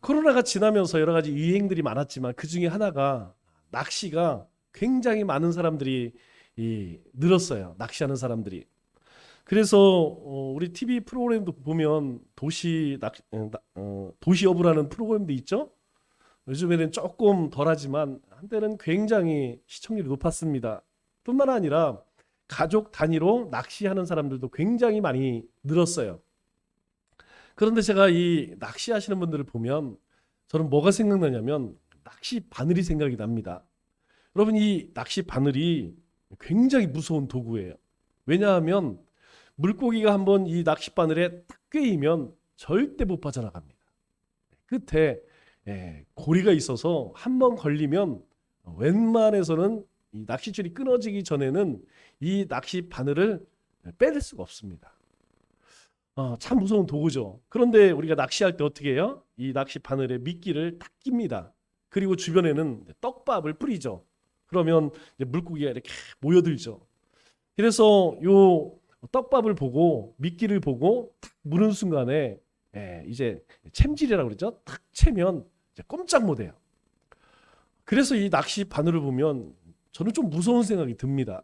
코로나가 지나면서 여러 가지 유행들이 많았지만 그 중에 하나가 낚시가 굉장히 많은 사람들이 늘었어요. 낚시하는 사람들이. 그래서 우리 TV 프로그램도 보면 도시 여부라는 프로그램도 있죠. 요즘에는 조금 덜하지만 한때는 굉장히 시청률이 높았습니다. 뿐만 아니라 가족 단위로 낚시하는 사람들도 굉장히 많이 늘었어요. 그런데 제가 이 낚시하시는 분들을 보면 저는 뭐가 생각나냐면 낚시 바늘이 생각이 납니다. 여러분, 이 낚시 바늘이 굉장히 무서운 도구예요. 왜냐하면 물고기가 한번 이 낚시 바늘에 딱 꿰이면 절대 못 빠져나갑니다. 끝에 고리가 있어서 한번 걸리면 웬만해서는 이 낚싯줄이 끊어지기 전에는 이 낚시 바늘을 빼낼 수가 없습니다. 참 무서운 도구죠. 그런데 우리가 낚시할 때 어떻게 해요? 이 낚시 바늘에 미끼를 딱 낍니다. 그리고 주변에는 떡밥을 뿌리죠. 그러면 이제 물고기가 이렇게 모여들죠. 그래서 요 떡밥을 보고 미끼를 보고 탁 무는 순간에 이제 챔질이라고 그러죠. 탁 채면 이제 꼼짝 못해요. 그래서 이 낚시 바늘을 보면 저는 좀 무서운 생각이 듭니다.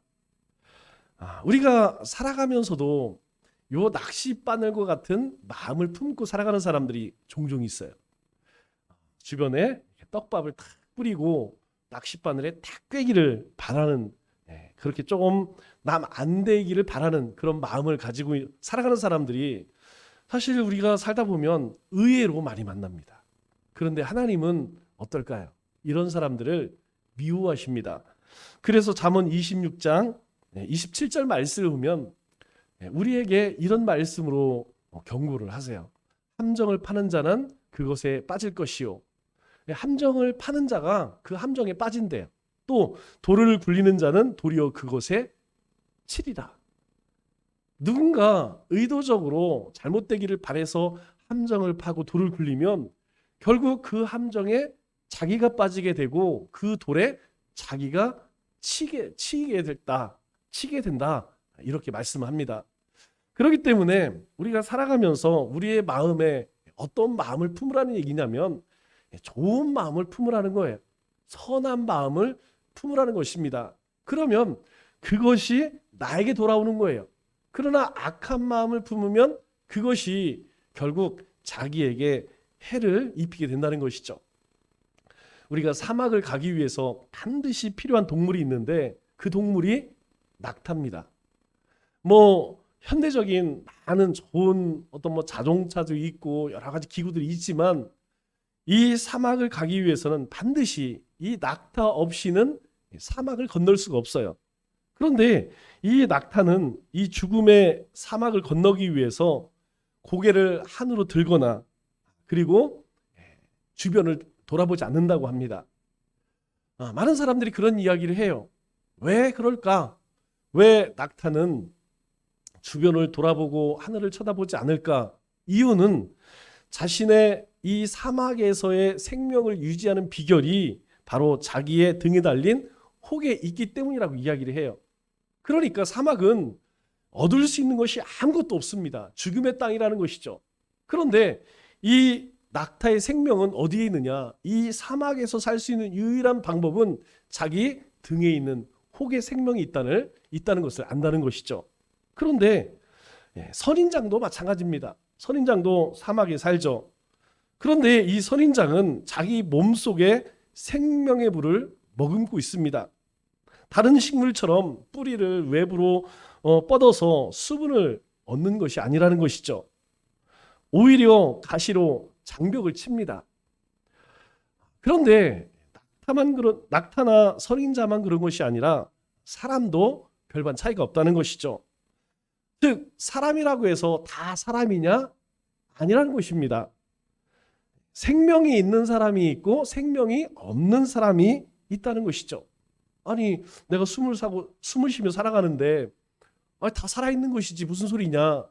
우리가 살아가면서도 요 낚시 바늘과 같은 마음을 품고 살아가는 사람들이 종종 있어요. 주변에 떡밥을 탁 뿌리고 낚시 바늘에 탁 꿰기를 바라는, 그렇게 조금 남 안 되기를 바라는 그런 마음을 가지고 살아가는 사람들이 사실 우리가 살다 보면 의외로 많이 만납니다. 그런데 하나님은 어떨까요? 이런 사람들을 미워하십니다. 그래서 잠언 26장 27절 말씀을 보면 우리에게 이런 말씀으로 경고를 하세요. 함정을 파는 자는 그것에 빠질 것이요. 함정을 파는 자가 그 함정에 빠진대요. 또 돌을 굴리는 자는 도리어 그것에 치리라. 누군가 의도적으로 잘못되기를 바라서 함정을 파고 돌을 굴리면 결국 그 함정에 자기가 빠지게 되고 그 돌에 자기가 치게 된다. 이렇게 말씀합니다. 그렇기 때문에 우리가 살아가면서 우리의 마음에 어떤 마음을 품으라는 얘기냐면 좋은 마음을 품으라는 거예요. 선한 마음을 품으라는 것입니다. 그러면 그것이 나에게 돌아오는 거예요. 그러나 악한 마음을 품으면 그것이 결국 자기에게 해를 입히게 된다는 것이죠. 우리가 사막을 가기 위해서 반드시 필요한 동물이 있는데 그 동물이 낙타입니다. 현대적인 많은 좋은 어떤 자동차도 있고 여러 가지 기구들이 있지만 이 사막을 가기 위해서는 반드시 이 낙타 없이는 사막을 건널 수가 없어요. 그런데 이 낙타는 이 죽음의 사막을 건너기 위해서 고개를 하늘로 들거나 그리고 주변을 돌아보지 않는다고 합니다. 많은 사람들이 그런 이야기를 해요. 왜 그럴까? 왜 낙타는 주변을 돌아보고 하늘을 쳐다보지 않을까? 이유는 자신의 이 사막에서의 생명을 유지하는 비결이 바로 자기의 등에 달린 혹에 있기 때문이라고 이야기를 해요. 그러니까 사막은 얻을 수 있는 것이 아무것도 없습니다. 죽음의 땅이라는 것이죠. 그런데 이 낙타의 생명은 어디에 있느냐? 이 사막에서 살 수 있는 유일한 방법은 자기 등에 있는 혹의 생명이 있다는 것을 안다는 것이죠. 그런데 선인장도 마찬가지입니다. 선인장도 사막에 살죠. 그런데 이 선인장은 자기 몸속에 생명의 불을 머금고 있습니다. 다른 식물처럼 뿌리를 외부로 뻗어서 수분을 얻는 것이 아니라는 것이죠. 오히려 가시로 장벽을 칩니다. 그런데 낙타나 선인자만 그런 것이 아니라 사람도 별반 차이가 없다는 것이죠. 즉 사람이라고 해서 다 사람이냐? 아니라는 것입니다. 생명이 있는 사람이 있고 생명이 없는 사람이 있다는 것이죠. 아니 내가 숨을 쉬며 살아가는데 다 살아있는 것이지 무슨 소리냐.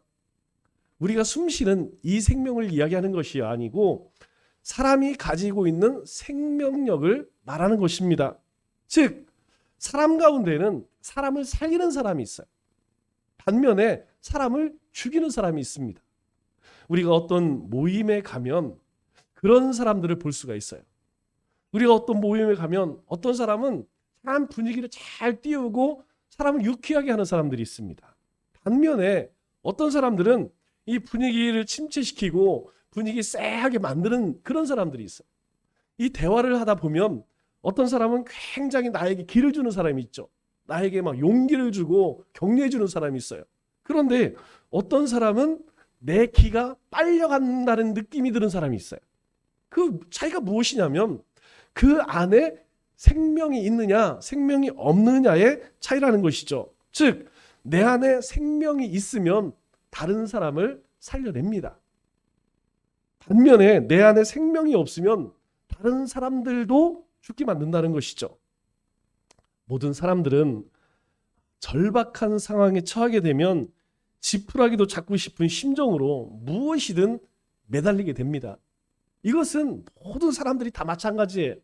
우리가 숨 쉬는 이 생명을 이야기하는 것이 아니고 사람이 가지고 있는 생명력을 말하는 것입니다. 즉 사람 가운데는 사람을 살리는 사람이 있어요. 반면에 사람을 죽이는 사람이 있습니다. 우리가 어떤 모임에 가면 그런 사람들을 볼 수가 있어요. 우리가 어떤 모임에 가면 어떤 사람은 참 분위기를 잘 띄우고 사람을 유쾌하게 하는 사람들이 있습니다. 반면에 어떤 사람들은 이 분위기를 침체시키고 분위기 쎄하게 만드는 그런 사람들이 있어요. 이 대화를 하다 보면 어떤 사람은 굉장히 나에게 기를 주는 사람이 있죠. 나에게 막 용기를 주고 격려해 주는 사람이 있어요. 그런데 어떤 사람은 내 기가 빨려간다는 느낌이 드는 사람이 있어요. 그 차이가 무엇이냐면 그 안에 생명이 있느냐 생명이 없느냐의 차이라는 것이죠. 즉 내 안에 생명이 있으면 다른 사람을 살려냅니다. 반면에 내 안에 생명이 없으면 다른 사람들도 죽게 만든다는 것이죠. 모든 사람들은 절박한 상황에 처하게 되면 지푸라기도 잡고 싶은 심정으로 무엇이든 매달리게 됩니다. 이것은 모든 사람들이 다 마찬가지예요.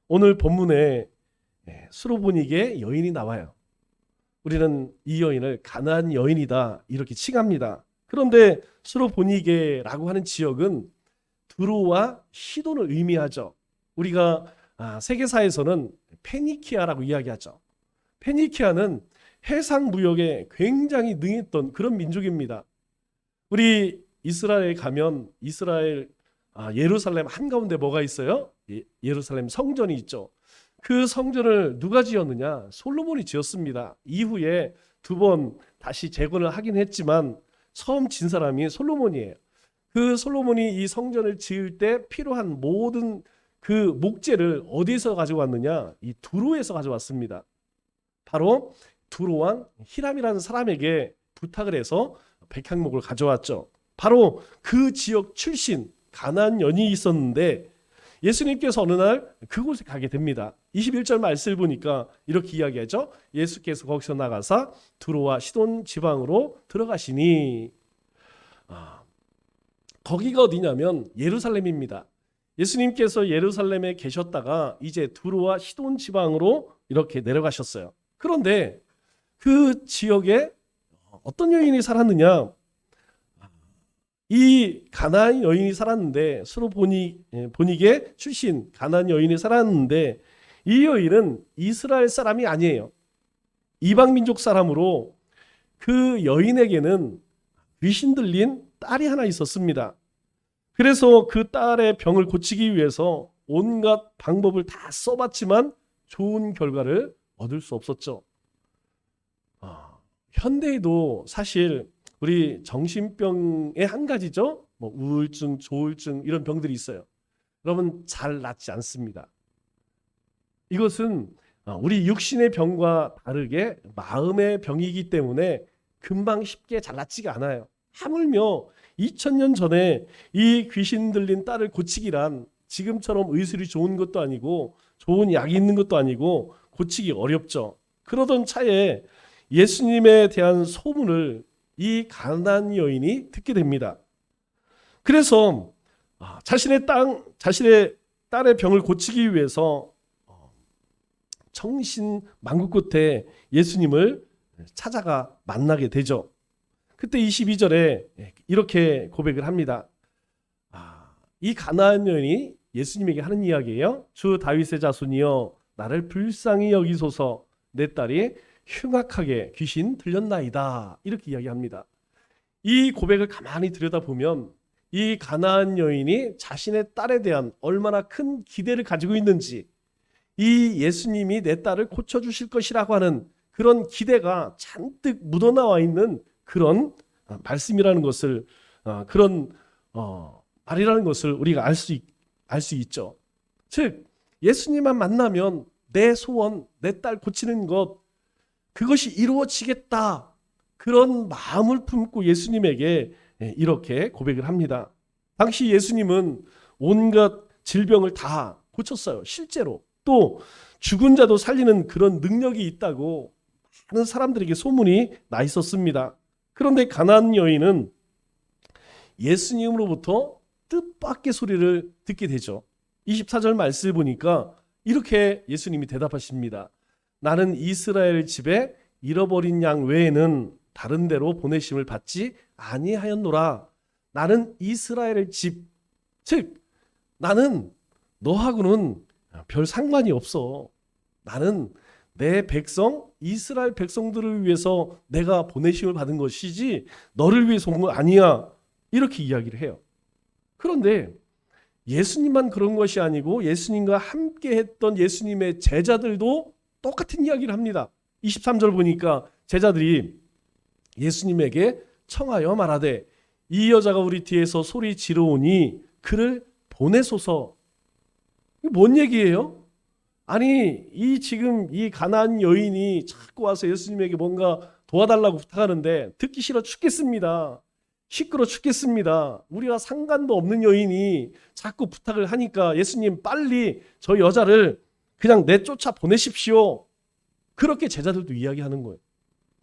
오늘 본문에 수로보니게 여인이 나와요. 우리는 이 여인을 가나안 여인이다 이렇게 칭합니다. 그런데 수로보니게라고 하는 지역은 두로와 시돈을 의미하죠. 우리가 세계사에서는 페니키아라고 이야기하죠. 페니키아는 해상 무역에 굉장히 능했던 그런 민족입니다. 우리 이스라엘 가면 이스라엘 예루살렘 한가운데 뭐가 있어요? 예루살렘 성전이 있죠. 그 성전을 누가 지었느냐? 솔로몬이 지었습니다. 이후에 2번 다시 재건을 하긴 했지만 처음 진 사람이 솔로몬이에요. 그 솔로몬이 이 성전을 지을 때 필요한 모든 그 목재를 어디서 가져왔느냐? 이 두로에서 가져왔습니다. 바로 두로 왕 히람이라는 사람에게 부탁을 해서 백향목을 가져왔죠. 바로 그 지역 출신 가나안 여인이 있었는데 예수님께서 어느 날 그곳에 가게 됩니다. 21절 말씀을 보니까 이렇게 이야기하죠. 예수께서 거기서 나가사 두로와 시돈 지방으로 들어가시니 거기가 어디냐면 예루살렘입니다. 예수님께서 예루살렘에 계셨다가 이제 두로와 시돈 지방으로 이렇게 내려가셨어요. 그런데 그 지역에 어떤 여인이 살았느냐? 이 가나안 여인이 살았는데 수로보니게 출신 가나안 여인이 살았는데 이 여인은 이스라엘 사람이 아니에요. 이방 민족 사람으로 그 여인에게는 귀신 들린 딸이 하나 있었습니다. 그래서 그 딸의 병을 고치기 위해서 온갖 방법을 다 써봤지만 좋은 결과를 얻을 수 없었죠. 현대에도 사실 우리 정신병의 한 가지죠. 뭐 우울증, 조울증 이런 병들이 있어요. 여러분 잘 낫지 않습니다. 이것은 우리 육신의 병과 다르게 마음의 병이기 때문에 금방 쉽게 잘 낫지가 않아요. 하물며 2000년 전에 이 귀신 들린 딸을 고치기란 지금처럼 의술이 좋은 것도 아니고 좋은 약이 있는 것도 아니고 고치기 어렵죠. 그러던 차에 예수님에 대한 소문을 이 가나안 여인이 듣게 됩니다. 그래서 자신의 딸의 병을 고치기 위해서 청신만국 끝에 예수님을 찾아가 만나게 되죠. 그때 22절에 이렇게 고백을 합니다. 이 가나안 여인이 예수님에게 하는 이야기예요. 주 다윗의 자손이여 나를 불쌍히 여기소서 내 딸이 흉악하게 귀신 들렸나이다. 이렇게 이야기합니다. 이 고백을 가만히 들여다보면 이 가나안 여인이 자신의 딸에 대한 얼마나 큰 기대를 가지고 있는지 이 예수님이 내 딸을 고쳐주실 것이라고 하는 그런 기대가 잔뜩 묻어나와 있는 그런 말씀이라는 것을 그런 말이라는 것을 우리가 알 수 있죠. 즉 예수님만 만나면 내 소원, 내 딸 고치는 것 그것이 이루어지겠다. 그런 마음을 품고 예수님에게 이렇게 고백을 합니다. 당시 예수님은 온갖 질병을 다 고쳤어요. 실제로. 또 죽은 자도 살리는 그런 능력이 있다고 많은 사람들에게 소문이 나 있었습니다. 그런데 가나안 여인은 예수님으로부터 뜻밖의 소리를 듣게 되죠. 24절 말씀을 보니까 이렇게 예수님이 대답하십니다. 나는 이스라엘 집에 잃어버린 양 외에는 다른 데로 보내심을 받지 아니하였노라. 나는 이스라엘 집, 즉 나는 너하고는 별 상관이 없어. 나는 내 백성 이스라엘 백성들을 위해서 내가 보내심을 받은 것이지 너를 위해서 온 건 아니야. 이렇게 이야기를 해요. 그런데 예수님만 그런 것이 아니고 예수님과 함께 했던 예수님의 제자들도 똑같은 이야기를 합니다. 23절 보니까 제자들이 예수님에게 청하여 말하되 이 여자가 우리 뒤에서 소리 지르오니 그를 보내소서. 이게 뭔 얘기예요? 아니 지금 이 가나안 여인이 자꾸 와서 예수님에게 뭔가 도와달라고 부탁하는데 듣기 싫어 죽겠습니다. 시끄러 죽겠습니다. 우리가 상관도 없는 여인이 자꾸 부탁을 하니까 예수님 빨리 저 여자를 그냥 내쫓아 보내십시오. 그렇게 제자들도 이야기하는 거예요.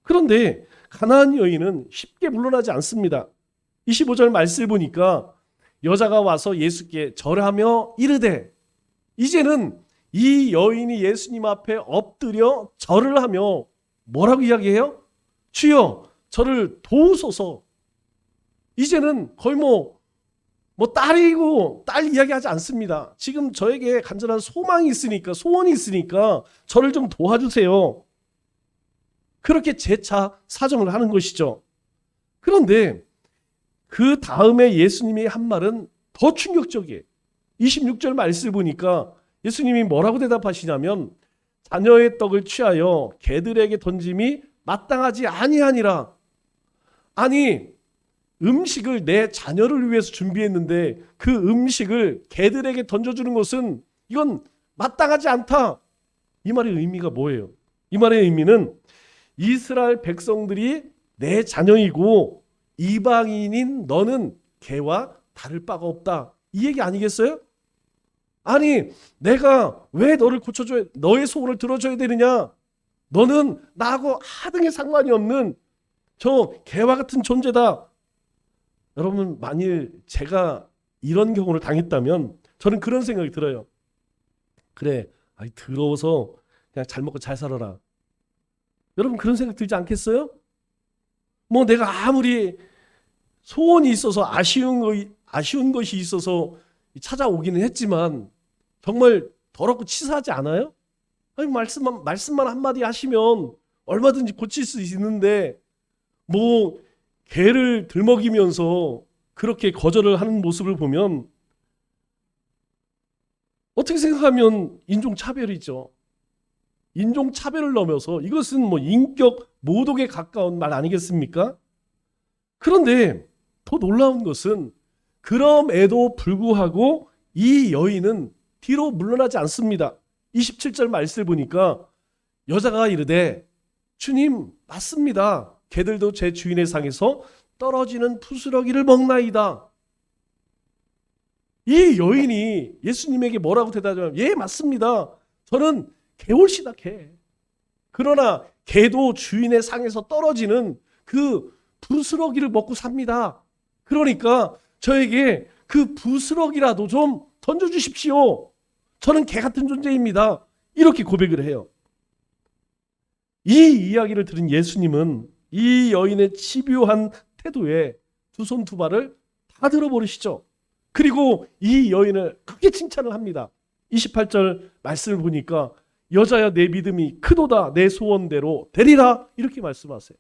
그런데 가나안 여인은 쉽게 물러나지 않습니다. 25절 말씀을 보니까 여자가 와서 예수께 절하며 이르되, 이제는 이 여인이 예수님 앞에 엎드려 절을 하며 뭐라고 이야기해요? 주여 저를 도우소서. 이제는 거의 딸이고 딸 이야기하지 않습니다. 지금 저에게 간절한 소망이 있으니까, 소원이 있으니까 저를 좀 도와주세요. 그렇게 재차 사정을 하는 것이죠. 그런데 그 다음에 예수님이 한 말은 더 충격적이에요. 26절 말씀을 보니까 예수님이 뭐라고 대답하시냐면 자녀의 떡을 취하여 개들에게 던짐이 마땅하지 아니하니라. 아니 음식을 내 자녀를 위해서 준비했는데 그 음식을 개들에게 던져주는 것은 이건 마땅하지 않다. 이 말의 의미가 뭐예요? 이 말의 의미는 이스라엘 백성들이 내 자녀이고 이방인인 너는 개와 다를 바가 없다. 이 얘기 아니겠어요? 아니 내가 왜 너를 고쳐줘야, 너의 소원을 들어줘야 되느냐? 너는 나하고 하등의 상관이 없는 저 개와 같은 존재다. 여러분 만일 제가 이런 경우를 당했다면 저는 그런 생각이 들어요. 그래, 더러워서 그냥 잘 먹고 잘 살아라. 여러분 그런 생각 들지 않겠어요? 내가 아무리 소원이 있어서 아쉬운 것이 있어서 찾아오기는 했지만 정말 더럽고 치사하지 않아요? 아니 말씀만 한마디 하시면 얼마든지 고칠 수 있는데 개를 들먹이면서 그렇게 거절을 하는 모습을 보면 어떻게 생각하면 인종차별이죠. 인종차별을 넘어서 이것은 인격 모독에 가까운 말 아니겠습니까? 그런데 더 놀라운 것은 그럼에도 불구하고 이 여인은 뒤로 물러나지 않습니다. 27절 말씀을 보니까 여자가 이르되 주님 맞습니다. 개들도 제 주인의 상에서 떨어지는 부스러기를 먹나이다. 이 여인이 예수님에게 뭐라고 대답하냐면 예 맞습니다. 저는 개올시다 개. 그러나 개도 주인의 상에서 떨어지는 그 부스러기를 먹고 삽니다. 그러니까 저에게 그 부스러기라도 좀 던져주십시오. 저는 개 같은 존재입니다. 이렇게 고백을 해요. 이 이야기를 들은 예수님은 이 여인의 집요한 태도에 두 손 두 발을 다 들어버리시죠. 그리고 이 여인을 크게 칭찬을 합니다. 28절 말씀을 보니까 여자야 내 믿음이 크도다 내 소원대로 되리라 이렇게 말씀하세요.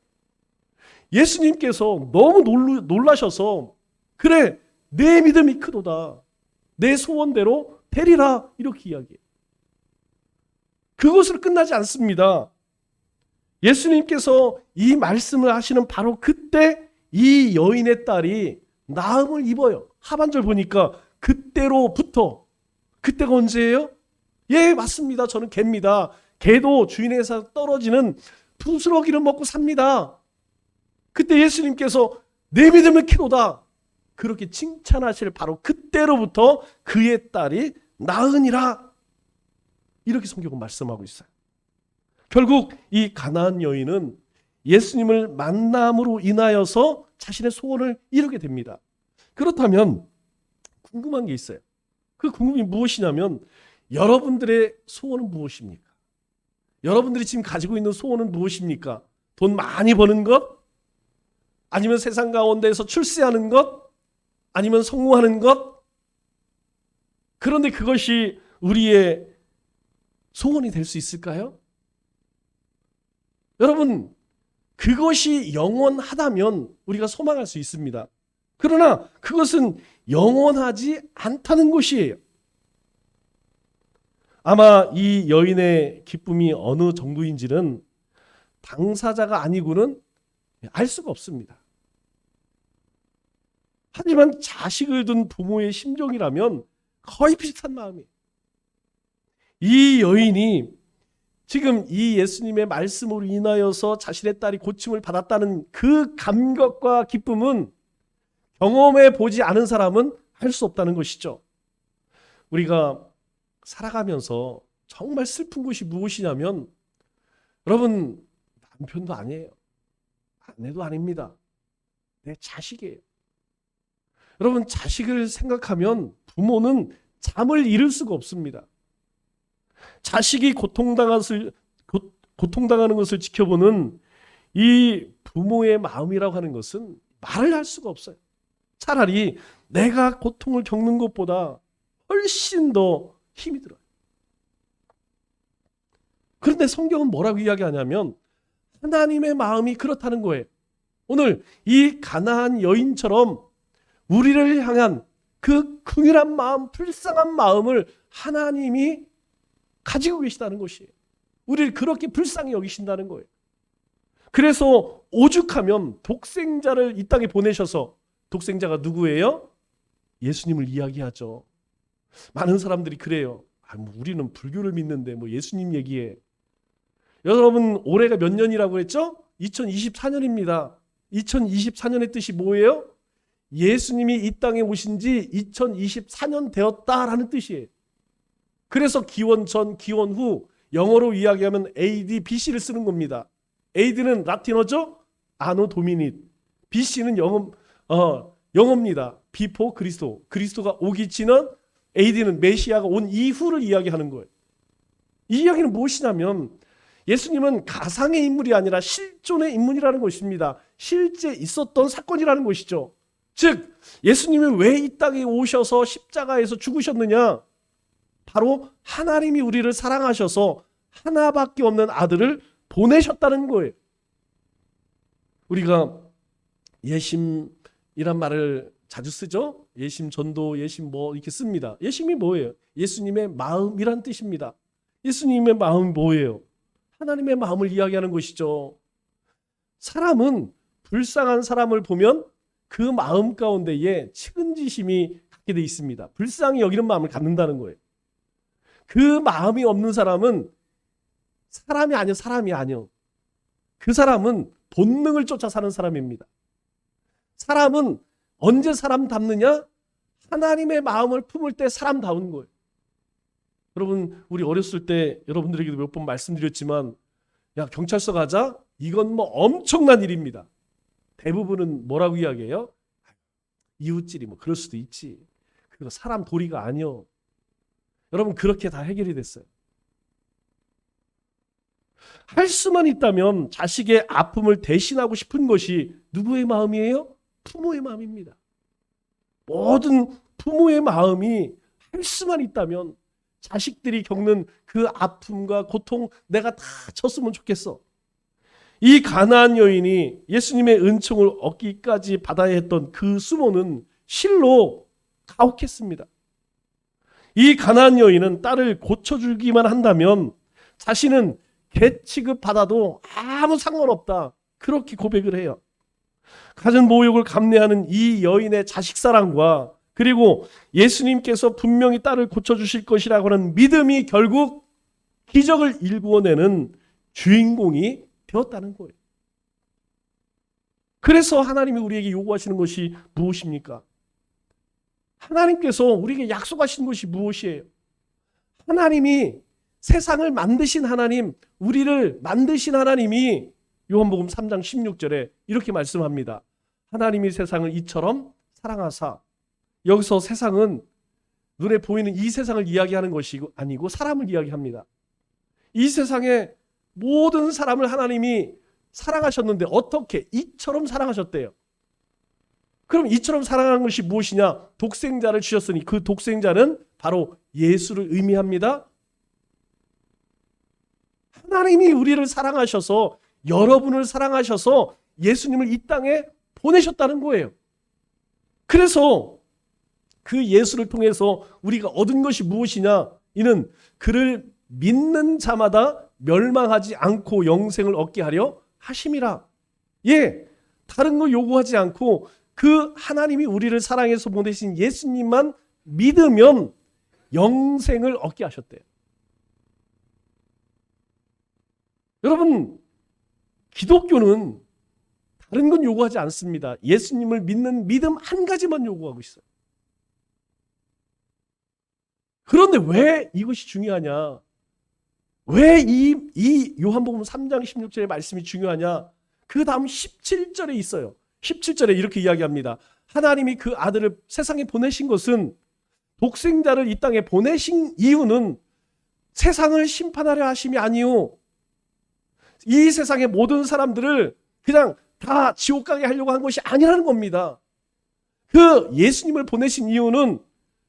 예수님께서 너무 놀라셔서 그래 내 믿음이 크도다 내 소원대로 되리라 이렇게 이야기해요. 그것으로 끝나지 않습니다. 예수님께서 이 말씀을 하시는 바로 그때 이 여인의 딸이 나음을 입어요. 하반절 보니까 그때로부터, 그때가 언제예요? 예 맞습니다. 저는 개입니다. 개도 주인에서 떨어지는 부스러기를 먹고 삽니다. 그때 예수님께서 내 믿음을 키도다 그렇게 칭찬하실 바로 그때로부터 그의 딸이 나으니라 이렇게 성경은 말씀하고 있어요. 결국 이 가나안 여인은 예수님을 만남으로 인하여서 자신의 소원을 이루게 됩니다. 그렇다면 궁금한 게 있어요. 그 궁금이 무엇이냐면 여러분들의 소원은 무엇입니까? 여러분들이 지금 가지고 있는 소원은 무엇입니까? 돈 많이 버는 것? 아니면 세상 가운데에서 출세하는 것? 아니면 성공하는 것? 그런데 그것이 우리의 소원이 될 수 있을까요? 여러분, 그것이 영원하다면 우리가 소망할 수 있습니다. 그러나 그것은 영원하지 않다는 것이에요. 아마 이 여인의 기쁨이 어느 정도인지는 당사자가 아니고는 알 수가 없습니다. 하지만 자식을 둔 부모의 심정이라면 거의 비슷한 마음이에요. 이 여인이 지금 이 예수님의 말씀으로 인하여서 자신의 딸이 고침을 받았다는 그 감격과 기쁨은 경험해 보지 않은 사람은 할 수 없다는 것이죠. 우리가 살아가면서 정말 슬픈 것이 무엇이냐면, 여러분, 남편도 아니에요. 아내도 아닙니다. 내 자식이에요. 여러분, 자식을 생각하면 부모는 잠을 이룰 수가 없습니다. 자식이 고통당하는 것을 지켜보는 이 부모의 마음이라고 하는 것은 말을 할 수가 없어요. 차라리 내가 고통을 겪는 것보다 훨씬 더 힘이 들어요. 그런데 성경은 뭐라고 이야기하냐면 하나님의 마음이 그렇다는 거예요. 오늘 이 가나안 여인처럼 우리를 향한 그 긍휼한 마음, 불쌍한 마음을 하나님이 가지고 계시다는 것이에요. 우리를 그렇게 불쌍히 여기신다는 거예요. 그래서 오죽하면 독생자를 이 땅에 보내셔서, 독생자가 누구예요? 예수님을 이야기하죠. 많은 사람들이 그래요. 우리는 불교를 믿는데 뭐 예수님 얘기해. 여러분, 올해가 몇 년이라고 했죠? 2024년입니다. 2024년의 뜻이 뭐예요? 예수님이 이 땅에 오신 지 2024년 되었다라는 뜻이에요. 그래서 기원 전, 기원 후, 영어로 이야기하면 AD, BC를 쓰는 겁니다. AD는 라틴어죠? 아노 도미닛. BC는 영어입니다. 비포 그리스도. 그리스도가 오기 전은 AD는 메시아가 온 이후를 이야기하는 거예요. 이 이야기는 무엇이냐면 예수님은 가상의 인물이 아니라 실존의 인물이라는 것입니다. 실제 있었던 사건이라는 것이죠. 즉 예수님이 왜 이 땅에 오셔서 십자가에서 죽으셨느냐? 바로 하나님이 우리를 사랑하셔서 하나밖에 없는 아들을 보내셨다는 거예요. 우리가 예심이란 말을 자주 쓰죠. 예심 전도, 예심 뭐 이렇게 씁니다. 예심이 뭐예요? 예수님의 마음이란 뜻입니다. 예수님의 마음이 뭐예요? 하나님의 마음을 이야기하는 것이죠. 사람은 불쌍한 사람을 보면 그 마음 가운데에 측은지심이 갖게 돼 있습니다. 불쌍히 여기는 마음을 갖는다는 거예요. 그 마음이 없는 사람은 사람이 아니요. 그 사람은 본능을 쫓아 사는 사람입니다. 사람은 언제 사람 닮느냐? 하나님의 마음을 품을 때 사람다운 거예요. 여러분, 우리 어렸을 때 여러분들에게도 몇 번 말씀드렸지만, 야, 경찰서 가자? 이건 뭐 엄청난 일입니다. 대부분은 뭐라고 이야기해요? 이웃질이 뭐 그럴 수도 있지. 그거 사람 도리가 아니요. 여러분, 그렇게 다 해결이 됐어요. 할 수만 있다면 자식의 아픔을 대신하고 싶은 것이 누구의 마음이에요? 부모의 마음입니다. 모든 부모의 마음이 할 수만 있다면 자식들이 겪는 그 아픔과 고통 내가 다 쳤으면 좋겠어. 이 가나안 여인이 예수님의 은총을 얻기까지 받아야 했던 그 수모는 실로 가혹했습니다. 이 가나안 여인은 딸을 고쳐주기만 한다면 자신은 개 취급받아도 아무 상관없다. 그렇게 고백을 해요. 갖은 모욕을 감내하는 이 여인의 자식사랑과 그리고 예수님께서 분명히 딸을 고쳐주실 것이라고 하는 믿음이 결국 기적을 일구어내는 주인공이 되었다는 거예요. 그래서 하나님이 우리에게 요구하시는 것이 무엇입니까? 하나님께서 우리에게 약속하신 것이 무엇이에요? 하나님이 세상을 만드신 하나님, 우리를 만드신 하나님이 요한복음 3장 16절에 이렇게 말씀합니다. 하나님이 세상을 이처럼 사랑하사. 여기서 세상은 눈에 보이는 이 세상을 이야기하는 것이 아니고 사람을 이야기합니다. 이 세상의 모든 사람을 하나님이 사랑하셨는데 어떻게? 이처럼 사랑하셨대요. 그럼 이처럼 사랑하는 것이 무엇이냐? 독생자를 주셨으니 그 독생자는 바로 예수를 의미합니다. 하나님이 우리를 사랑하셔서, 여러분을 사랑하셔서 예수님을 이 땅에 보내셨다는 거예요. 그래서 그 예수를 통해서 우리가 얻은 것이 무엇이냐? 이는 그를 믿는 자마다 멸망하지 않고 영생을 얻게 하려 하심이라. 예, 다른 거 요구하지 않고 그 하나님이 우리를 사랑해서 보내신 예수님만 믿으면 영생을 얻게 하셨대요. 여러분, 기독교는 다른 건 요구하지 않습니다. 예수님을 믿는 믿음 한 가지만 요구하고 있어요. 그런데 왜 이것이 중요하냐? 왜 이 요한복음 3장 16절의 말씀이 중요하냐? 그 다음 17절에 있어요. 17절에 이렇게 이야기합니다. 하나님이 그 아들을 세상에 보내신 것은, 독생자를 이 땅에 보내신 이유는 세상을 심판하려 하심이 아니요, 이 세상의 모든 사람들을 그냥 다 지옥 가게 하려고 한 것이 아니라는 겁니다. 그 예수님을 보내신 이유는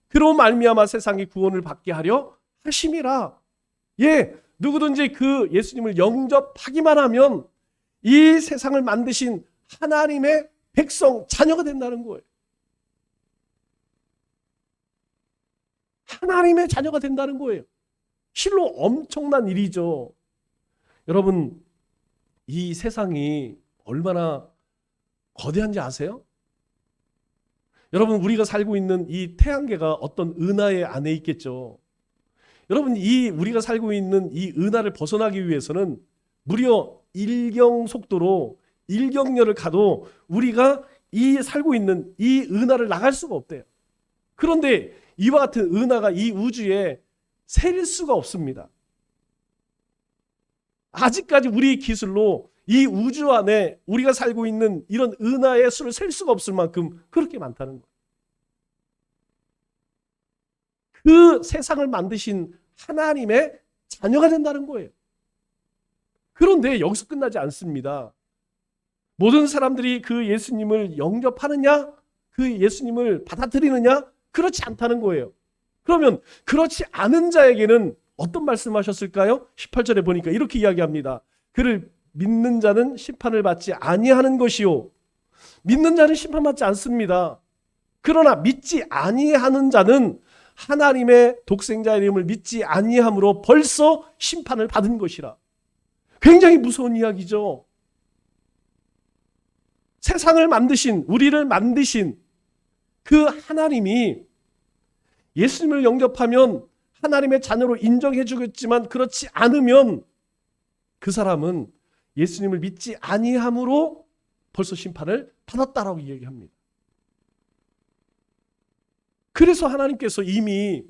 그로 말미암아 세상이 구원을 받게 하려 하심이라. 예, 누구든지 그 예수님을 영접하기만 하면 이 세상을 만드신 하나님의 백성, 자녀가 된다는 거예요. 하나님의 자녀가 된다는 거예요. 실로 엄청난 일이죠. 여러분, 이 세상이 얼마나 거대한지 아세요? 여러분, 우리가 살고 있는 이 태양계가 어떤 은하의 안에 있겠죠. 여러분, 우리가 살고 있는 이 은하를 벗어나기 위해서는 무려 일경 속도로 일경열을 가도 우리가 살고 있는 이 은하를 나갈 수가 없대요. 그런데 이와 같은 은하가 이 우주에 셀 수가 없습니다. 아직까지 우리 기술로 이 우주 안에 우리가 살고 있는 이런 은하의 수를 셀 수가 없을 만큼 그렇게 많다는 거예요. 그 세상을 만드신 하나님의 자녀가 된다는 거예요. 그런데 여기서 끝나지 않습니다. 모든 사람들이 그 예수님을 영접하느냐? 그 예수님을 받아들이느냐? 그렇지 않다는 거예요. 그러면 그렇지 않은 자에게는 어떤 말씀하셨을까요? 18절에 보니까 이렇게 이야기합니다. 그를 믿는 자는 심판을 받지 아니하는 것이요. 믿는 자는 심판받지 않습니다. 그러나 믿지 아니하는 자는 하나님의 독생자의 이름을 믿지 아니함으로 벌써 심판을 받은 것이라. 굉장히 무서운 이야기죠. 세상을 만드신, 우리를 만드신 그 하나님이 예수님을 영접하면 하나님의 자녀로 인정해 주겠지만, 그렇지 않으면 그 사람은 예수님을 믿지 아니함으로 벌써 심판을 받았다라고 얘기합니다. 그래서 하나님께서 이미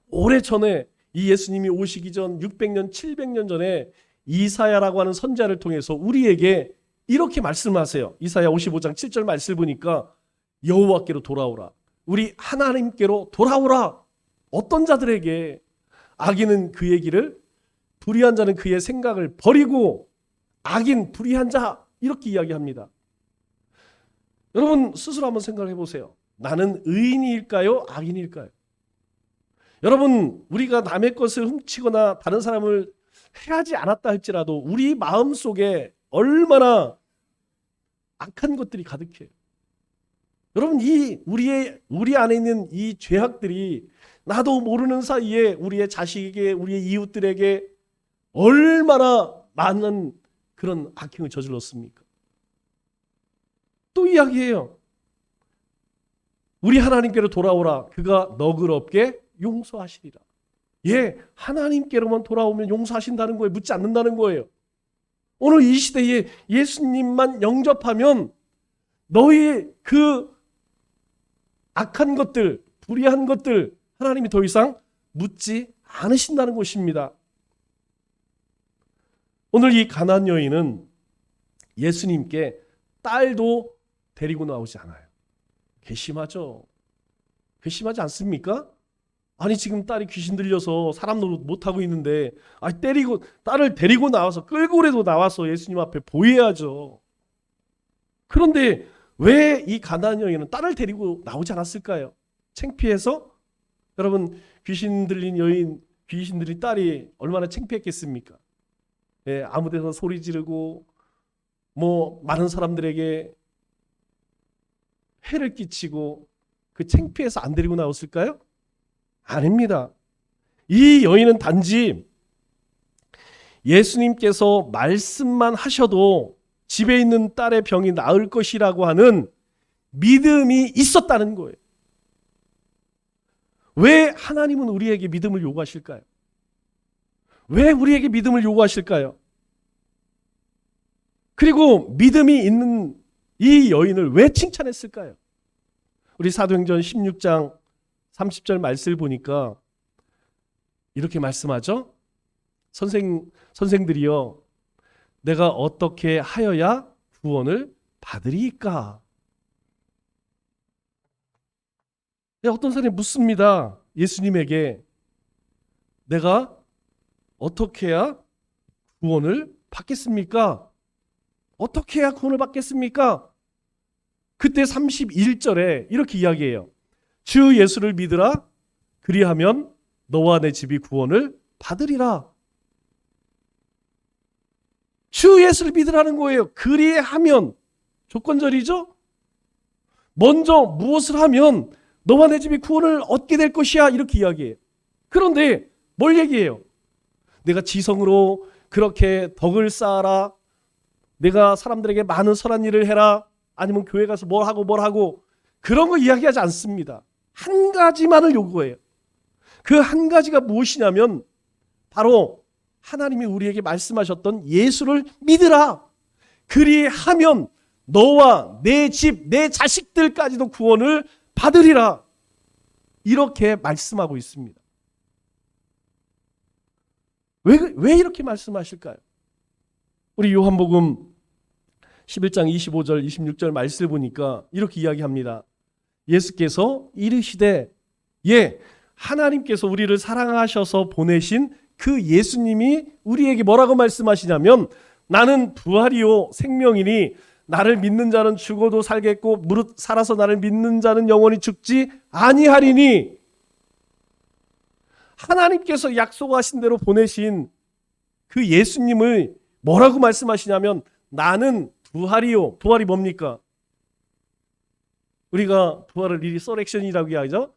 오래전에 이 예수님이 오시기 전 600년, 700년 전에 이사야라고 하는 선지자를 통해서 우리에게 이렇게 말씀하세요. 이사야 55장 7절 말씀을 보니까 여호와께로 돌아오라. 우리 하나님께로 돌아오라. 어떤 자들에게? 악인은 그의 길을, 불의한 자는 그의 생각을 버리고, 악인, 불의한 자, 이렇게 이야기합니다. 여러분 스스로 한번 생각해 보세요. 나는 의인일까요? 악인일까요? 여러분, 우리가 남의 것을 훔치거나 다른 사람을 해하지 않았다 할지라도 우리 마음속에 얼마나 악한 것들이 가득해요. 여러분, 우리 안에 있는 이 죄악들이 나도 모르는 사이에 우리의 자식에게, 우리의 이웃들에게 얼마나 많은 그런 악행을 저질렀습니까? 또 이야기해요. 우리 하나님께로 돌아오라. 그가 너그럽게 용서하시리라. 예, 하나님께로만 돌아오면 용서하신다는 거예요. 묻지 않는다는 거예요. 오늘 이 시대에 예수님만 영접하면 너희의 그 악한 것들, 불의한 것들 하나님이 더 이상 묻지 않으신다는 것입니다. 오늘 이 가나안 여인은 예수님께 딸도 데리고 나오지 않아요. 괘씸하죠. 괘씸하지 않습니까? 아니, 지금 딸이 귀신 들려서 사람 노릇 못하고 있는데 딸을 데리고 나와서, 끌고라도 나와서 예수님 앞에 보여야죠. 그런데 왜 이 가나안 여인은 딸을 데리고 나오지 않았을까요? 창피해서? 여러분, 귀신 들린 여인, 귀신 들린 딸이 얼마나 창피했겠습니까? 예, 아무 데서 소리 지르고 많은 사람들에게 해를 끼치고 그 창피해서 안 데리고 나왔을까요? 아닙니다. 이 여인은 단지 예수님께서 말씀만 하셔도 집에 있는 딸의 병이 나을 것이라고 하는 믿음이 있었다는 거예요. 왜 하나님은 우리에게 믿음을 요구하실까요? 왜 우리에게 믿음을 요구하실까요? 그리고 믿음이 있는 이 여인을 왜 칭찬했을까요? 우리 사도행전 16장 30절 말씀을 보니까 이렇게 말씀하죠. 선생들이여, 내가 어떻게 하여야 구원을 받으리이까? 어떤 사람이 묻습니다. 예수님에게 내가 어떻게 해야 구원을 받겠습니까? 어떻게 해야 구원을 받겠습니까? 그때 31절에 이렇게 이야기해요. 주 예수를 믿으라. 그리하면 너와 내 집이 구원을 받으리라. 주 예수를 믿으라는 거예요. 그리하면, 조건절이죠? 먼저 무엇을 하면 너와 내 집이 구원을 얻게 될 것이야, 이렇게 이야기해요. 그런데 뭘 얘기해요? 내가 지성으로 그렇게 덕을 쌓아라, 내가 사람들에게 많은 선한 일을 해라, 아니면 교회 가서 뭘 하고 그런 거 이야기하지 않습니다. 한 가지만을 요구해요. 그 한 가지가 무엇이냐면 바로 하나님이 우리에게 말씀하셨던 예수를 믿으라. 그리하면 너와 내 집, 내 자식들까지도 구원을 받으리라. 이렇게 말씀하고 있습니다. 왜 이렇게 말씀하실까요? 우리 요한복음 11장 25절 26절 말씀을 보니까 이렇게 이야기합니다. 예수께서 이르시되, 하나님께서 우리를 사랑하셔서 보내신 그 예수님이 우리에게 뭐라고 말씀하시냐면, 나는 부활이요 생명이니 나를 믿는 자는 죽어도 살겠고 무릇 살아서 나를 믿는 자는 영원히 죽지 아니하리니. 하나님께서 약속하신 대로 보내신 그 예수님을 뭐라고 말씀하시냐면, 나는 부활이요. 부활이 뭡니까? 우리가 부활을 리서렉션이라고 이야기하죠.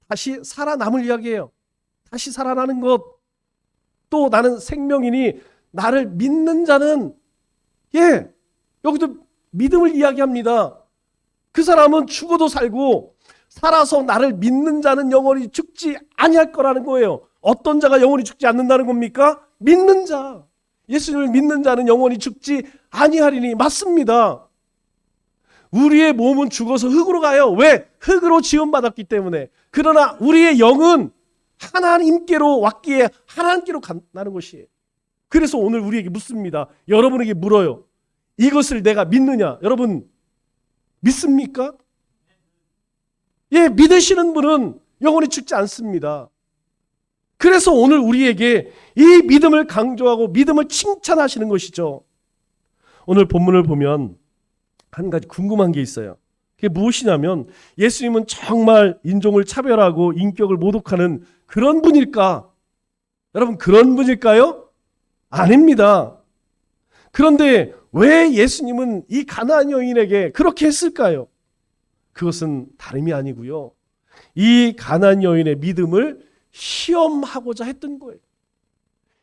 다시 살아남을 이야기예요. 다시 살아나는 것. 또 나는 생명이니 나를 믿는 자는, 여기도 믿음을 이야기합니다. 그 사람은 죽어도 살고 살아서 나를 믿는 자는 영원히 죽지 아니할 거라는 거예요. 어떤 자가 영원히 죽지 않는다는 겁니까? 믿는 자. 예수님을 믿는 자는 영원히 죽지 아니하리니. 맞습니다. 우리의 몸은 죽어서 흙으로 가요. 왜? 흙으로 지음받았기 때문에. 그러나 우리의 영은 하나님께로 왔기에 하나님께로 간다는 것이에요. 그래서 오늘 우리에게 묻습니다. 여러분에게 물어요. 이것을 내가 믿느냐? 여러분 믿습니까? 믿으시는 분은 영원히 죽지 않습니다. 그래서 오늘 우리에게 이 믿음을 강조하고 믿음을 칭찬하시는 것이죠. 오늘 본문을 보면 한 가지 궁금한 게 있어요. 그게 무엇이냐면, 예수님은 정말 인종을 차별하고 인격을 모독하는 그런 분일까? 여러분, 그런 분일까요? 아닙니다. 그런데 왜 예수님은 이 가나안 여인에게 그렇게 했을까요? 그것은 다름이 아니고요, 이 가나안 여인의 믿음을 시험하고자 했던 거예요.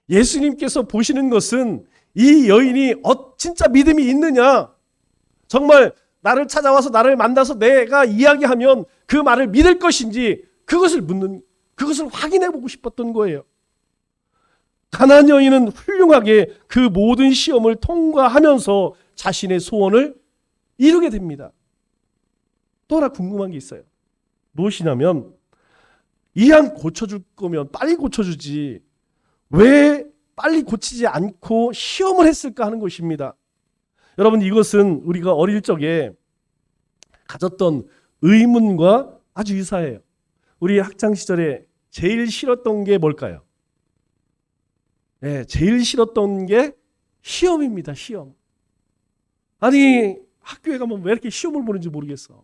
예수님께서 보시는 것은 이 여인이 진짜 믿음이 있느냐, 정말 나를 찾아와서 나를 만나서 내가 이야기하면 그 말을 믿을 것인지, 그것을 확인해 보고 싶었던 거예요. 가나안 여인은 훌륭하게 그 모든 시험을 통과하면서 자신의 소원을 이루게 됩니다. 또 하나 궁금한 게 있어요. 무엇이냐면, 이 양 고쳐줄 거면 빨리 고쳐주지 왜 빨리 고치지 않고 시험을 했을까 하는 것입니다. 여러분, 이것은 우리가 어릴 적에 가졌던 의문과 아주 유사해요. 우리 학창 시절에 제일 싫었던 게 뭘까요? 제일 싫었던 게 시험입니다. 시험. 아니, 학교에 가면 왜 이렇게 시험을 보는지 모르겠어.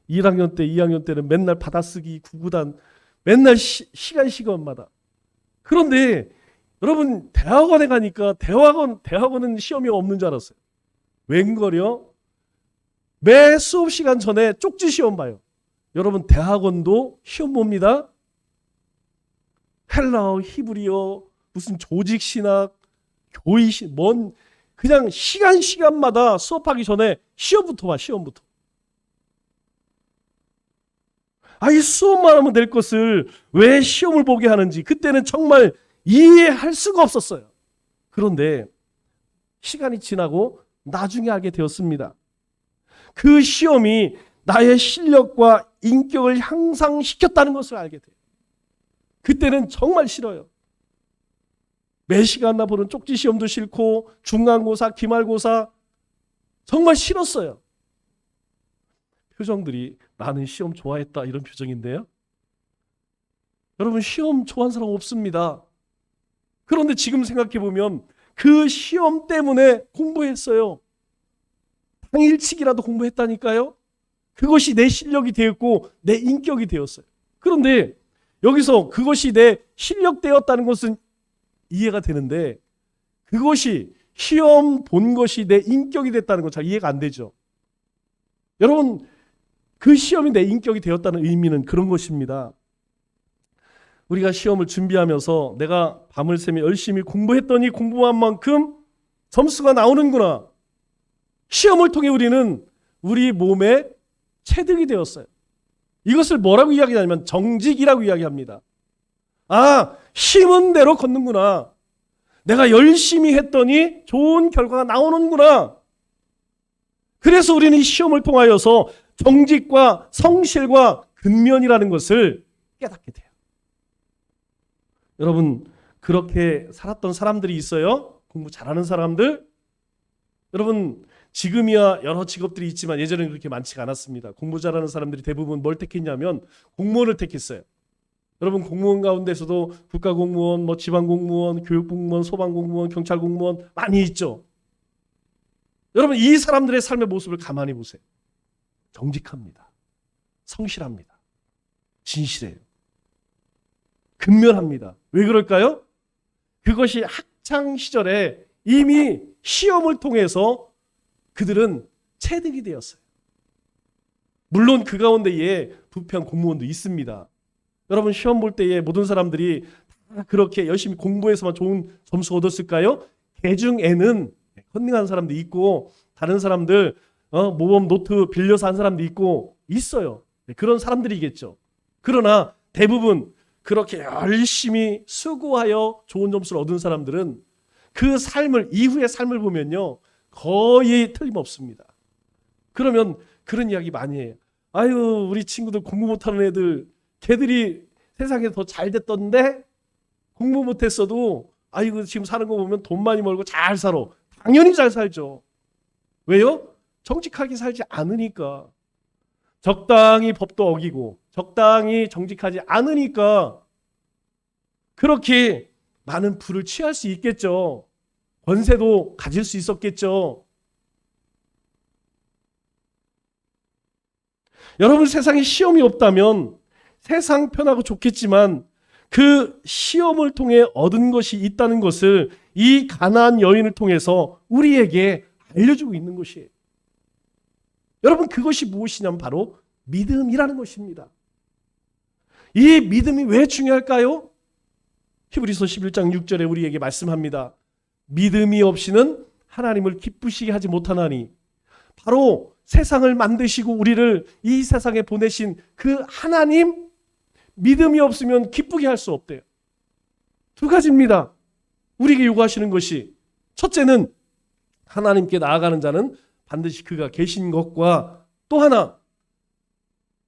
1학년 때, 2학년 때는 맨날 받아쓰기, 구구단, 맨날 시간 시간마다. 그런데 여러분 대학원에 가니까 대학원은 시험이 없는 줄 알았어요. 웬걸요? 매 수업 시간 전에 쪽지 시험 봐요. 여러분 대학원도 시험 봅니다. 헬라어, 히브리어, 무슨 조직신학, 교의신, 뭔 그냥 시간마다 수업하기 전에 시험부터 봐, 시험부터. 이 수업만 하면 될 것을 왜 시험을 보게 하는지 그때는 정말 이해할 수가 없었어요. 그런데 시간이 지나고 나중에 알게 되었습니다. 그 시험이 나의 실력과 인격을 향상시켰다는 것을 알게 돼요. 그때는 정말 싫어요. 매 시간나 보는 쪽지 시험도 싫고 중간고사, 기말고사 정말 싫었어요. 표정들이 나는 시험 좋아했다 이런 표정인데요. 여러분 시험 좋아하는 사람 없습니다. 그런데 지금 생각해 보면 그 시험 때문에 공부했어요. 당일치기라도 공부했다니까요. 그것이 내 실력이 되었고 내 인격이 되었어요. 그런데 여기서 그것이 내 실력 되었다는 것은 이해가 되는데 그것이 시험 본 것이 내 인격이 됐다는 건 잘 이해가 안 되죠. 여러분 그 시험이 내 인격이 되었다는 의미는 그런 것입니다. 우리가 시험을 준비하면서 내가 밤을 새며 열심히 공부했더니 공부한 만큼 점수가 나오는구나. 시험을 통해 우리는 우리 몸에 체득이 되었어요. 이것을 뭐라고 이야기하냐면 정직이라고 이야기합니다. 심은 대로 걷는구나. 내가 열심히 했더니 좋은 결과가 나오는구나. 그래서 우리는 이 시험을 통하여서 정직과 성실과 근면이라는 것을 깨닫게 돼요. 여러분 그렇게 살았던 사람들이 있어요. 공부 잘하는 사람들. 여러분 지금이야 여러 직업들이 있지만 예전에는 그렇게 많지가 않았습니다. 공부 잘하는 사람들이 대부분 뭘 택했냐면 공무원을 택했어요. 여러분 공무원 가운데서도 국가공무원, 지방공무원, 교육공무원, 소방공무원, 경찰공무원 많이 있죠. 여러분 이 사람들의 삶의 모습을 가만히 보세요. 정직합니다. 성실합니다. 진실해요. 근면합니다. 왜 그럴까요? 그것이 학창 시절에 이미 시험을 통해서 그들은 체득이 되었어요. 물론 그 가운데에 부패한 공무원도 있습니다. 여러분 시험 볼 때에 모든 사람들이 다 그렇게 열심히 공부해서만 좋은 점수 얻었을까요? 개 중에는 헌팅한 사람도 있고 다른 사람들 모범 노트 빌려서 한 사람도 있고 있어요. 그런 사람들이겠죠. 그러나 대부분 그렇게 열심히 수고하여 좋은 점수를 얻은 사람들은 그 삶을 이후의 삶을 보면요 거의 틀림없습니다. 그러면 그런 이야기 많이 해요. 우리 친구들 공부 못하는 애들 걔들이 세상에 더 잘 됐던데 공부 못했어도 지금 사는 거 보면 돈 많이 벌고 잘 살아. 당연히 잘 살죠. 왜요? 정직하게 살지 않으니까. 적당히 법도 어기고 적당히 정직하지 않으니까 그렇게 많은 부를 취할 수 있겠죠. 권세도 가질 수 있었겠죠. 여러분 세상에 시험이 없다면 세상 편하고 좋겠지만 그 시험을 통해 얻은 것이 있다는 것을 이 가나안 여인을 통해서 우리에게 알려주고 있는 것이에요. 여러분 그것이 무엇이냐면 바로 믿음이라는 것입니다. 이 믿음이 왜 중요할까요? 히브리서 11장 6절에 우리에게 말씀합니다. 믿음이 없이는 하나님을 기쁘시게 하지 못하나니 바로 세상을 만드시고 우리를 이 세상에 보내신 그 하나님 믿음이 없으면 기쁘게 할 수 없대요. 두 가지입니다. 우리에게 요구하시는 것이 첫째는 하나님께 나아가는 자는 반드시 그가 계신 것과 또 하나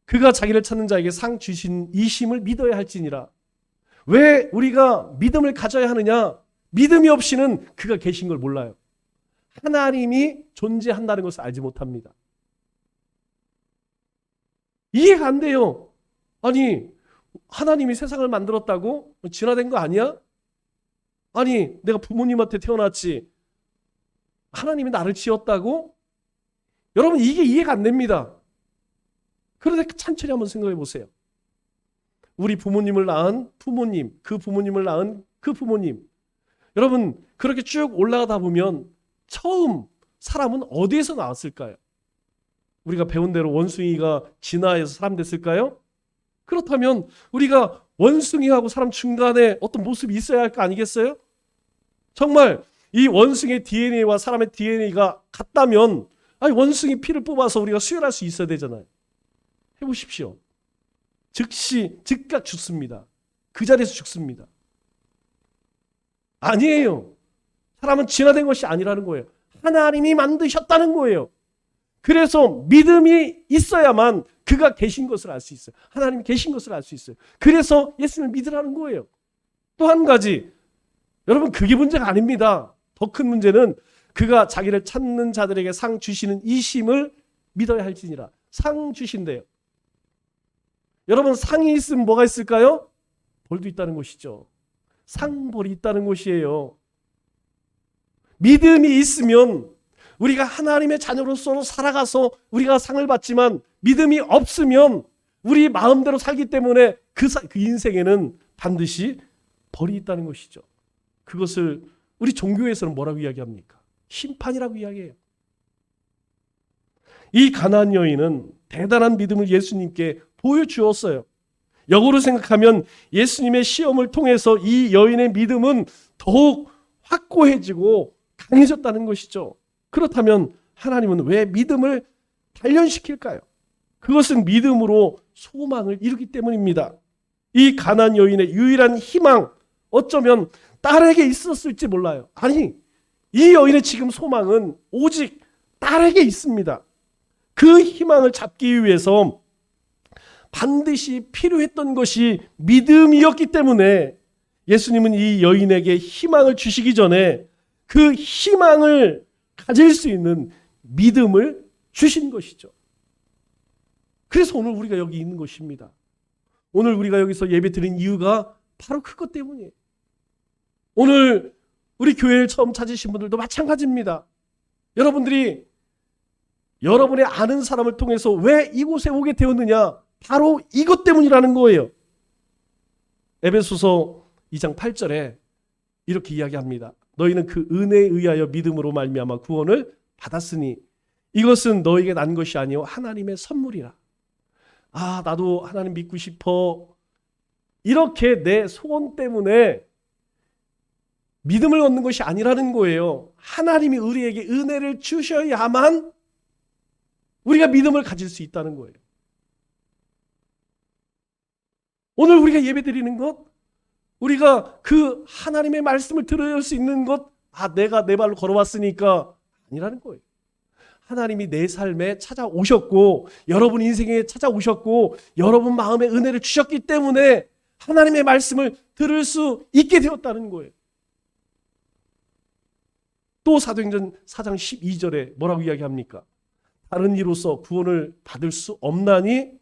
그가 자기를 찾는 자에게 상 주신 이심을 믿어야 할지니라. 왜 우리가 믿음을 가져야 하느냐? 믿음이 없이는 그가 계신 걸 몰라요. 하나님이 존재한다는 것을 알지 못합니다. 이해가 안 돼요. 하나님이 세상을 만들었다고? 진화된 거 아니야? 내가 부모님한테 태어났지. 하나님이 나를 지었다고? 여러분 이게 이해가 안 됩니다. 그런데 천천히 한번 생각해 보세요. 우리 부모님을 낳은 부모님, 그 부모님을 낳은 그 부모님. 여러분 그렇게 쭉 올라가다 보면 처음 사람은 어디에서 나왔을까요? 우리가 배운 대로 원숭이가 진화해서 사람 됐을까요? 그렇다면 우리가 원숭이하고 사람 중간에 어떤 모습이 있어야 할 거 아니겠어요? 정말 이 원숭이의 DNA와 사람의 DNA가 같다면 아니 원숭이 피를 뽑아서 우리가 수혈할 수 있어야 되잖아요. 해보십시오. 즉시 즉각 죽습니다. 그 자리에서 죽습니다. 아니에요. 사람은 진화된 것이 아니라는 거예요. 하나님이 만드셨다는 거예요. 그래서 믿음이 있어야만 그가 계신 것을 알 수 있어요. 하나님이 계신 것을 알 수 있어요. 그래서 예수님을 믿으라는 거예요. 또 한 가지, 여러분 그게 문제가 아닙니다. 더 큰 문제는 그가 자기를 찾는 자들에게 상 주시는 이 심을 믿어야 할지니라. 상 주신대요. 여러분 상이 있으면 뭐가 있을까요? 벌도 있다는 것이죠. 상벌이 있다는 것이에요. 믿음이 있으면 우리가 하나님의 자녀로서 살아가서 우리가 상을 받지만 믿음이 없으면 우리 마음대로 살기 때문에 그 인생에는 반드시 벌이 있다는 것이죠. 그것을 우리 종교에서는 뭐라고 이야기합니까? 심판이라고 이야기해요. 이 가나안 여인은 대단한 믿음을 예수님께 보여주었어요. 역으로 생각하면 예수님의 시험을 통해서 이 여인의 믿음은 더욱 확고해지고 강해졌다는 것이죠. 그렇다면 하나님은 왜 믿음을 단련시킬까요? 그것은 믿음으로 소망을 이루기 때문입니다. 이 가나안 여인의 유일한 희망, 어쩌면 딸에게 있었을지 몰라요. 아니, 이 여인의 지금 소망은 오직 딸에게 있습니다. 그 희망을 잡기 위해서 반드시 필요했던 것이 믿음이었기 때문에 예수님은 이 여인에게 희망을 주시기 전에 그 희망을 가질 수 있는 믿음을 주신 것이죠. 그래서 오늘 우리가 여기 있는 것입니다. 오늘 우리가 여기서 예배 드린 이유가 바로 그것 때문이에요. 오늘 우리 교회를 처음 찾으신 분들도 마찬가지입니다. 여러분들이 여러분의 아는 사람을 통해서 왜 이곳에 오게 되었느냐? 바로 이것 때문이라는 거예요. 에베소서 2장 8절에 이렇게 이야기합니다. 너희는 그 은혜에 의하여 믿음으로 말미암아 구원을 받았으니 이것은 너에게 난 것이 아니요 하나님의 선물이라. 아, 나도 하나님 믿고 싶어. 이렇게 내 소원 때문에 믿음을 얻는 것이 아니라는 거예요. 하나님이 우리에게 은혜를 주셔야만 우리가 믿음을 가질 수 있다는 거예요. 오늘 우리가 예배드리는 것, 우리가 그 하나님의 말씀을 들을 수 있는 것, 아, 내가 내 발로 걸어왔으니까 아니라는 거예요. 하나님이 내 삶에 찾아오셨고 여러분 인생에 찾아오셨고 여러분 마음에 은혜를 주셨기 때문에 하나님의 말씀을 들을 수 있게 되었다는 거예요. 또 사도행전 4장 12절에 뭐라고 이야기합니까? 다른 이로서 구원을 받을 수 없나니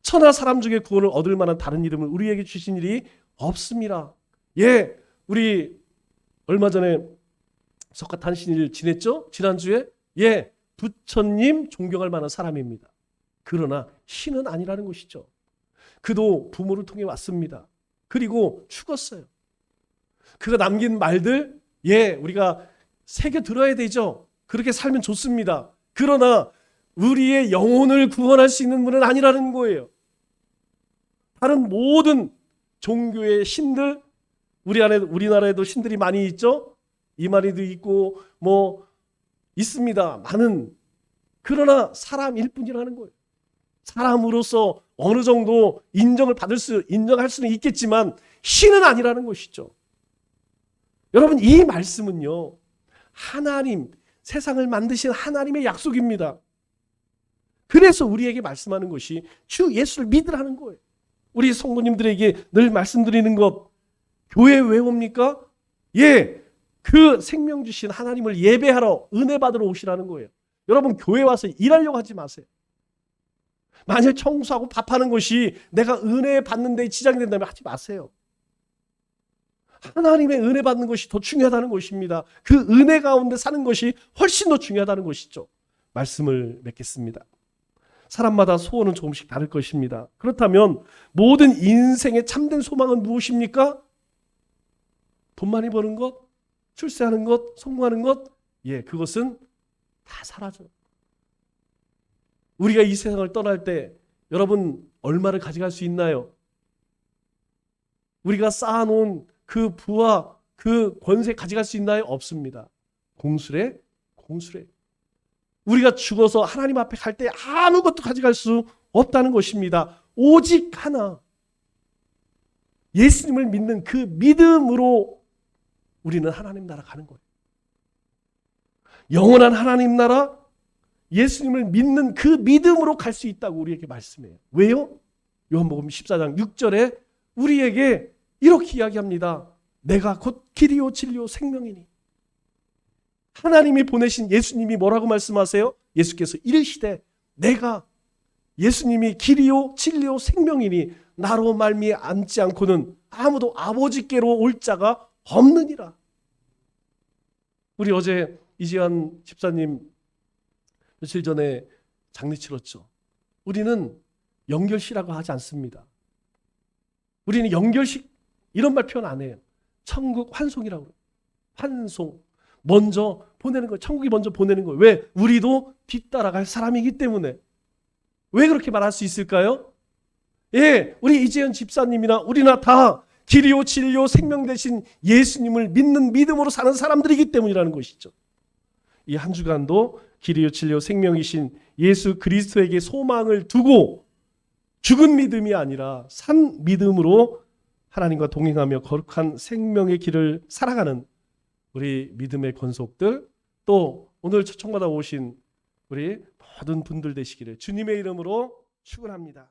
천하 사람 중에 구원을 얻을 만한 다른 이름을 우리에게 주신 일이 없습니다. 예, 우리 얼마 전에 석가탄신일 지냈죠? 지난주에 예, 부처님 존경할 만한 사람입니다. 그러나 신은 아니라는 것이죠. 그도 부모를 통해 왔습니다. 그리고 죽었어요. 그가 남긴 말들 예, 우리가 새겨 들어야 되죠. 그렇게 살면 좋습니다. 그러나 우리의 영혼을 구원할 수 있는 분은 아니라는 거예요. 다른 모든 종교의 신들, 우리나라에도 신들이 많이 있죠. 이만희도 있고 뭐 있습니다. 많은. 그러나 사람일 뿐이라는 거예요. 사람으로서 어느 정도 인정할 수는 있겠지만 신은 아니라는 것이죠. 여러분 이 말씀은요. 하나님, 세상을 만드신 하나님의 약속입니다. 그래서 우리에게 말씀하는 것이 주 예수를 믿으라는 거예요. 우리 성도님들에게 늘 말씀드리는 것, 교회 왜 옵니까? 예, 그 생명 주신 하나님을 예배하러 은혜 받으러 오시라는 거예요. 여러분 교회 와서 일하려고 하지 마세요. 만약 청소하고 밥하는 것이 내가 은혜 받는 데 지장이 된다면 하지 마세요. 하나님의 은혜 받는 것이 더 중요하다는 것입니다. 그 은혜 가운데 사는 것이 훨씬 더 중요하다는 것이죠. 말씀을 맺겠습니다. 사람마다 소원은 조금씩 다를 것입니다. 그렇다면 모든 인생의 참된 소망은 무엇입니까? 돈 많이 버는 것, 출세하는 것, 성공하는 것, 그것은 다 사라져. 우리가 이 세상을 떠날 때 여러분 얼마를 가져갈 수 있나요? 우리가 쌓아놓은 그 부와 그 권세 가져갈 수 있나요? 없습니다. 공수래. 우리가 죽어서 하나님 앞에 갈 때 아무것도 가져갈 수 없다는 것입니다. 오직 하나, 예수님을 믿는 그 믿음으로 우리는 하나님 나라 가는 거예요. 영원한 하나님 나라, 예수님을 믿는 그 믿음으로 갈 수 있다고 우리에게 말씀해요. 왜요? 요한복음 14장 6절에 우리에게 이렇게 이야기합니다. 내가 곧 길이요 진리요 생명이니. 하나님이 보내신 예수님이 뭐라고 말씀하세요? 예수께서 이르시되 내가, 예수님이 길이요 진리요 생명이니 나로 말미암지 않고는 아무도 아버지께로 올 자가 없느니라. 우리 어제 이지한 집사님 며칠 전에 장례 치렀죠. 우리는 영결시라고 하지 않습니다. 우리는 영결식 이런 말 표현 안 해요. 천국 환송이라고 그래요. 환송. 먼저 보내는 거예요. 천국이 먼저 보내는 거예요. 왜? 우리도 뒤따라갈 사람이기 때문에. 왜 그렇게 말할 수 있을까요? 우리 이재현 집사님이나 우리나 다 길이요 진리요 생명 되신 예수님을 믿는 믿음으로 사는 사람들이기 때문이라는 것이죠. 이 한 주간도 길이요 진리요 생명이신 예수 그리스도에게 소망을 두고 죽은 믿음이 아니라 산 믿음으로 하나님과 동행하며 거룩한 생명의 길을 살아가는 우리 믿음의 권속들, 또 오늘 초청받아 오신 우리 모든 분들 되시기를 주님의 이름으로 축원합니다.